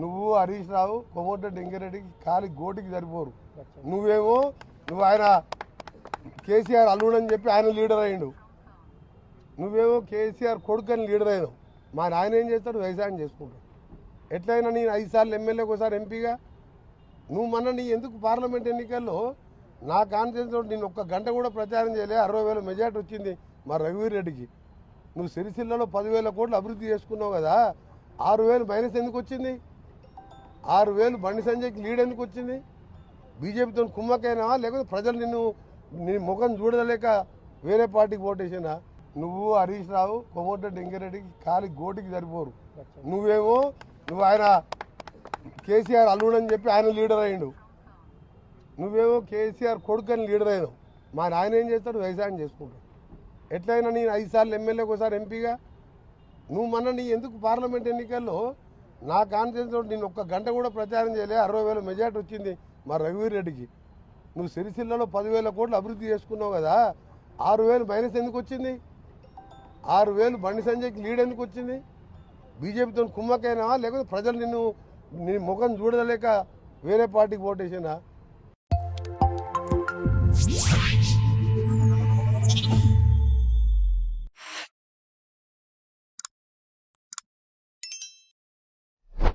నువ్వు హరీష్ రావు కోమటిరెడ్డి వెంకరెడ్డికి కాలి గోటికి సరిపోరు. నువ్వు ఆయన కేసీఆర్ అల్లుడని చెప్పి ఆయన లీడర్ అయ్యిండు. నువ్వేమో కేసీఆర్ కొడుకని లీడర్ అయినావు. మా నాయన ఏం చేస్తాడు? వ్యవసాయం చేసుకుంటాడు. ఎట్లయినా నేను 5 సార్లు ఎమ్మెల్యేకి ఒకసారి ఎంపీగా. నువ్వు నీ ఎందుకు పార్లమెంట్ ఎన్నికల్లో నా కాన్ఫిడెన్స్ నేను ఒక్క గంట కూడా ప్రచారం చేయలే. 60,000 మెజార్టీ వచ్చింది మా రఘువీర్ రెడ్డికి. నువ్వు సిరిసిల్లలో 10,000 కోట్లు అభివృద్ధి చేసుకున్నావు కదా, 6,000 మైనస్ ఎందుకు వచ్చింది? 6,000 బండి సంజయ్కి లీడ్ ఎందుకు వచ్చింది? బీజేపీతో కుమ్మకైనా లేకపోతే ప్రజలు నీ ముఖం చూడలేక వేరే పార్టీకి ఓటేసినా? నువ్వు హరీష్ రావు కోమటిరెడ్డి వెంకరెడ్డికి కాలి గోటికి సరిపోరు. నువ్వు ఆయన కేసీఆర్ అల్లుడని చెప్పి ఆయన లీడర్ అయ్యిండు. నువ్వేమో కేసీఆర్ కొడుకని లీడర్ అయినావు. మా నాయన ఏం చేస్తాడు? వ్యవసాయం చేసుకుంటాడు. ఎట్లయినా నేను 5 సార్లు ఎమ్మెల్యేకి ఒకసారి ఎంపీగా. నువ్వు నీ ఎందుకు పార్లమెంట్ ఎన్నికల్లో నా కాన్ఫిడెన్స్ నేను ఒక్క గంట కూడా ప్రచారం చేయలే. 60,000 మెజార్టీ వచ్చింది మా రఘువీర్ రెడ్డికి. నువ్వు సిరిసిల్లలో 10,000 కోట్లు అభివృద్ధి చేసుకున్నావు కదా, 6,000 మైనస్ ఎందుకు వచ్చింది? 6,000 బండి సంజయ్కి లీడ్ ఎందుకు వచ్చింది? బీజేపీతో కుమ్మకైనా లేకపోతే ప్రజలు నీ ముఖం చూడలేక వేరే పార్టీకి ఓటేసినా?